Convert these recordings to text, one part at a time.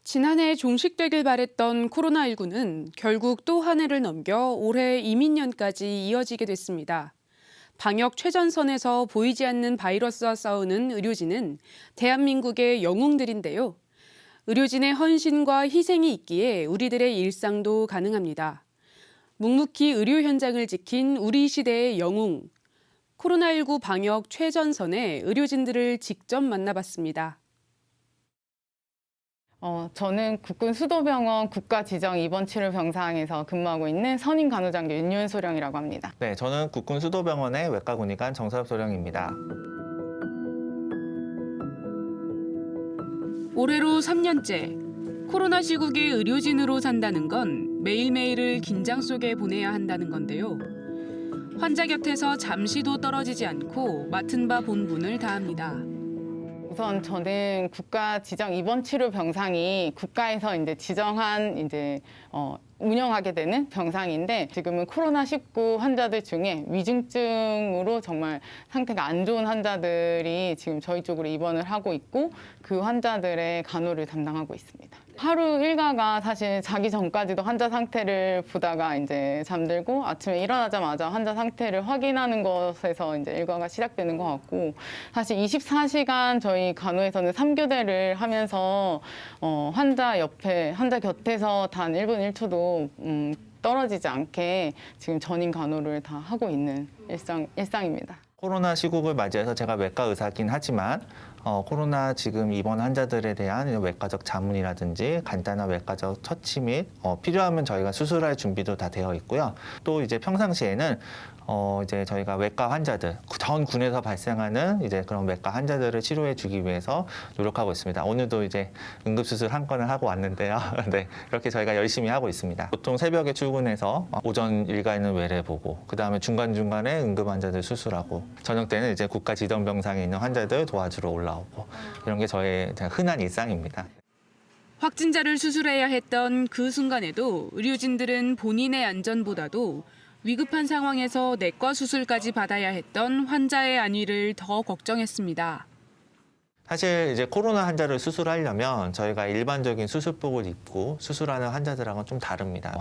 지난해 종식되길 바랬던 코로나19는 결국 또 한 해를 넘겨 올해 이민년까지 이어지게 됐습니다. 방역 최전선에서 보이지 않는 바이러스와 싸우는 의료진은 대한민국의 영웅들인데요. 의료진의 헌신과 희생이 있기에 우리들의 일상도 가능합니다. 묵묵히 의료 현장을 지킨 우리 시대의 영웅. 코로나19 방역 최전선의 의료진들을 직접 만나봤습니다. 저는 국군 수도병원 국가지정 입원치료 병상에서 근무하고 있는 선임 간호장교 윤윤소령이라고 합니다. 네, 저는 국군 수도병원의 외과군의관 정섭소령입니다. 올해로 3년째 코로나 시국에 의료진으로 산다는 건 매일매일을 긴장 속에 보내야 한다는 건데요. 환자 곁에서 잠시도 떨어지지 않고 맡은 바 본분을 다합니다. 우선 저는 국가 지정 입원 치료 병상이 국가에서 이제 지정한 운영하게 되는 병상인데, 지금은 코로나19 환자들 중에 위중증으로 정말 상태가 안 좋은 환자들이 지금 저희 쪽으로 입원을 하고 있고, 그 환자들의 간호를 담당하고 있습니다. 하루 일과가 사실 자기 전까지도 환자 상태를 보다가 이제 잠들고 아침에 일어나자마자 환자 상태를 확인하는 것에서 이제 일과가 시작되는 것 같고, 사실 24시간 저희 간호에서는 3교대를 하면서 환자 곁에서 단 1분 1초도 떨어지지 않게 지금 전임 간호를 다 하고 있는 일상입니다. 코로나 시국을 맞이해서 제가 외과 의사긴 하지만 코로나 지금 입원 환자들에 대한 외과적 자문이라든지 간단한 외과적 처치 및 필요하면 저희가 수술할 준비도 다 되어 있고요. 또 이제 평상시에는 이제 저희가 외과 환자들, 전 군에서 발생하는 이제 그런 외과 환자들을 치료해 주기 위해서 노력하고 있습니다. 오늘도 이제 응급수술 한 건을 하고 왔는데요. 네, 이렇게 저희가 열심히 하고 있습니다. 보통 새벽에 출근해서 오전 일과에는 외래 보고, 그 다음에 중간중간에 응급 환자들 수술하고, 저녁 때는 이제 국가 지정병상에 있는 환자들 도와주러 올라오고, 이런 게 저의 흔한 일상입니다. 확진자를 수술해야 했던 그 순간에도 의료진들은 본인의 안전보다도 위급한 상황에서 내과 수술까지 받아야 했던 환자의 안위를 더 걱정했습니다. 사실 이제 코로나 환자를 수술하려면 저희가 일반적인 수술복을 입고 수술하는 환자들하고는 좀 다릅니다.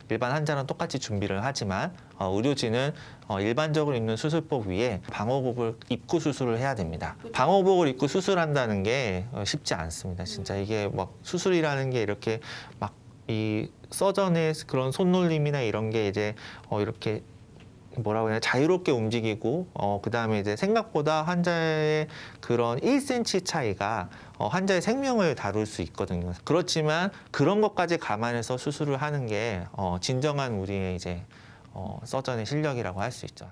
일반 환자랑 똑같이 준비를 하지만 의료진은 일반적으로 입는 수술복 위에 방호복을 입고 수술을 해야 됩니다. 방호복을 입고 수술한다는 게 쉽지 않습니다. 진짜 이게 막 수술이라는 게 이렇게 막 이 서전의 그런 손놀림이나 이런 게 이제 이렇게 뭐라고 해야 자유롭게 움직이고 그다음에 이제 생각보다 환자의 그런 1cm 차이가 환자의 생명을 다룰 수 있거든요. 그렇지만 그런 것까지 감안해서 수술을 하는 게 진정한 우리의 이제 서전의 실력이라고 할 수 있죠.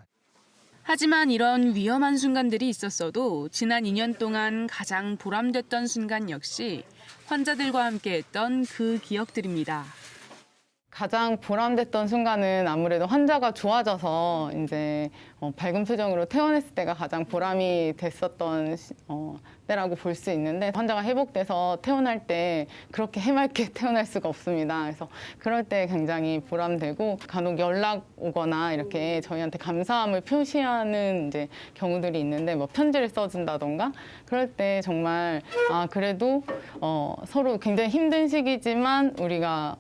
하지만 이런 위험한 순간들이 있었어도 지난 2년 동안 가장 보람됐던 순간 역시 환자들과 함께했던 그 기억들입니다. 가장 보람됐던 순간은 아무래도 환자가 좋아져서 이제 밝은 표정으로 퇴원했을 때가 가장 보람이 됐었던 때라고 볼 수 있는데, 환자가 회복돼서 퇴원할 때 그렇게 해맑게 퇴원할 수가 없습니다. 그래서 그럴 때 굉장히 보람되고, 간혹 연락 오거나 이렇게 저희한테 감사함을 표시하는 이제 경우들이 있는데, 뭐 편지를 써준다던가 그럴 때 정말 그래도 서로 굉장히 힘든 시기지만 우리가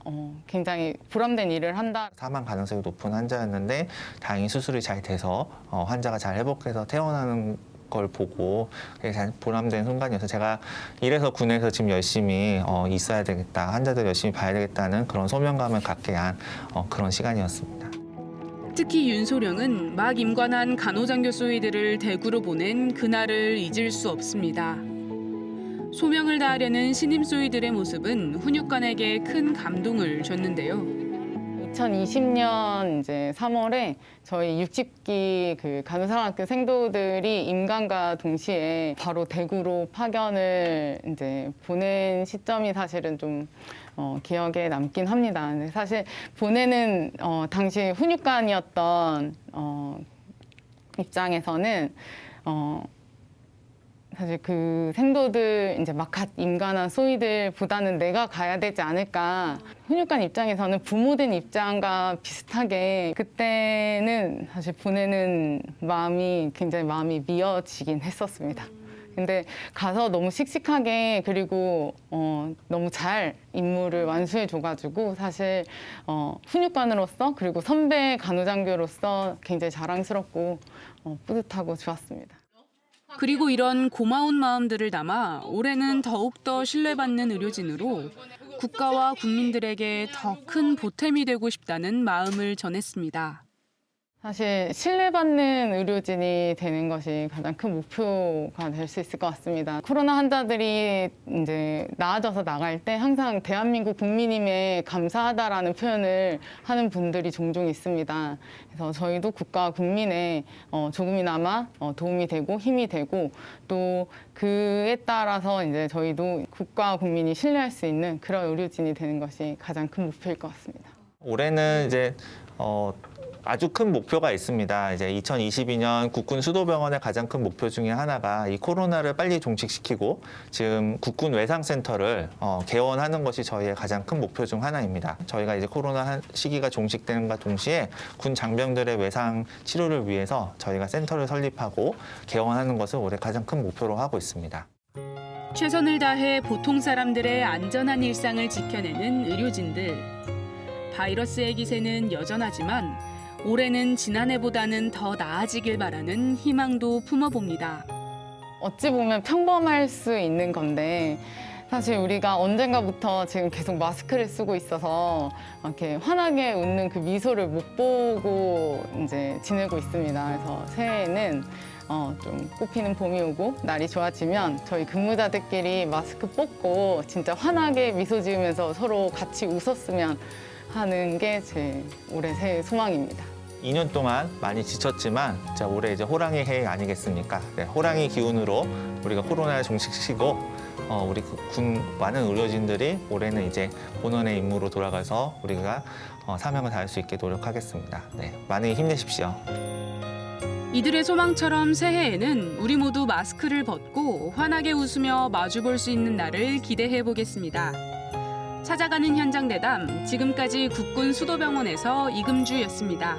굉장히 보람된 일을 한다. 사망 가능성이 높은 환자였는데 다행히 수술이 잘 돼서 환자가 잘 회복해서 퇴원하는 걸 보고 되게 보람된 순간이어서, 제가 이래서 군에서 지금 열심히 있어야 되겠다, 환자들 열심히 봐야 되겠다는 그런 소명감을 갖게 한 그런 시간이었습니다. 특히 윤소령은 막 임관한 간호장교 소위들을 대구로 보낸 그날을 잊을 수 없습니다. 소명을 다하려는 신임 소위들의 모습은 훈육관에게 큰 감동을 줬는데요. 2020년 이제 3월에 저희 60기 그 간호사관학교 생도들이 임관과 동시에 바로 대구로 파견을 이제 보낸 시점이 사실은 좀 기억에 남긴 합니다. 근데 사실 보내는 당시 훈육관이었던 입장에서는 사실 그 생도들 이제 막 갓 임관한 소위들보다는 내가 가야 되지 않을까. 훈육관 입장에서는 부모된 입장과 비슷하게 그때는 사실 보내는 마음이 굉장히 마음이 미어지긴 했었습니다. 근데 가서 너무 씩씩하게 그리고 너무 잘 임무를 완수해줘가지고 사실 훈육관으로서 그리고 선배 간호장교로서 굉장히 자랑스럽고 뿌듯하고 좋았습니다. 그리고 이런 고마운 마음들을 담아 올해는 더욱더 신뢰받는 의료진으로 국가와 국민들에게 더 큰 보탬이 되고 싶다는 마음을 전했습니다. 사실 신뢰받는 의료진이 되는 것이 가장 큰 목표가 될 수 있을 것 같습니다. 코로나 환자들이 이제 나아져서 나갈 때 항상 대한민국 국민임에 감사하다라는 표현을 하는 분들이 종종 있습니다. 그래서 저희도 국가와 국민에 조금이나마 도움이 되고 힘이 되고 또 그에 따라서 이제 저희도 국가와 국민이 신뢰할 수 있는 그런 의료진이 되는 것이 가장 큰 목표일 것 같습니다. 올해는 이제 아주 큰 목표가 있습니다. 이제 2022년 국군 수도병원의 가장 큰 목표 중에 하나가 이 코로나를 빨리 종식시키고 지금 국군 외상센터를 개원하는 것이 저희의 가장 큰 목표 중 하나입니다. 저희가 이제 코로나 시기가 종식되는과 동시에 군 장병들의 외상 치료를 위해서 저희가 센터를 설립하고 개원하는 것을 올해 가장 큰 목표로 하고 있습니다. 최선을 다해 보통 사람들의 안전한 일상을 지켜내는 의료진들. 바이러스의 기세는 여전하지만 올해는 지난해보다는 더 나아지길 바라는 희망도 품어봅니다. 어찌 보면 평범할 수 있는 건데 사실 우리가 언젠가부터 지금 계속 마스크를 쓰고 있어서 이렇게 환하게 웃는 그 미소를 못 보고 이제 지내고 있습니다. 그래서 새해에는 좀 꽃피는 봄이 오고 날이 좋아지면 저희 근무자들끼리 마스크 뽑고 진짜 환하게 미소 지으면서 서로 같이 웃었으면 하는 게 제 올해 새해 소망입니다. 2년 동안 많이 지쳤지만 자, 올해 이제 호랑이 해 아니겠습니까? 네, 호랑이 기운으로 우리가 코로나를 종식시키고 우리 군 많은 의료진들이 올해는 이제 본원의 임무로 돌아가서 우리가 사명을 다할 수 있게 노력하겠습니다. 네, 많이 힘내십시오. 이들의 소망처럼 새해에는 우리 모두 마스크를 벗고 환하게 웃으며 마주볼 수 있는 날을 기대해 보겠습니다. 찾아가는 현장 대담, 지금까지 국군 수도병원에서 이금주였습니다.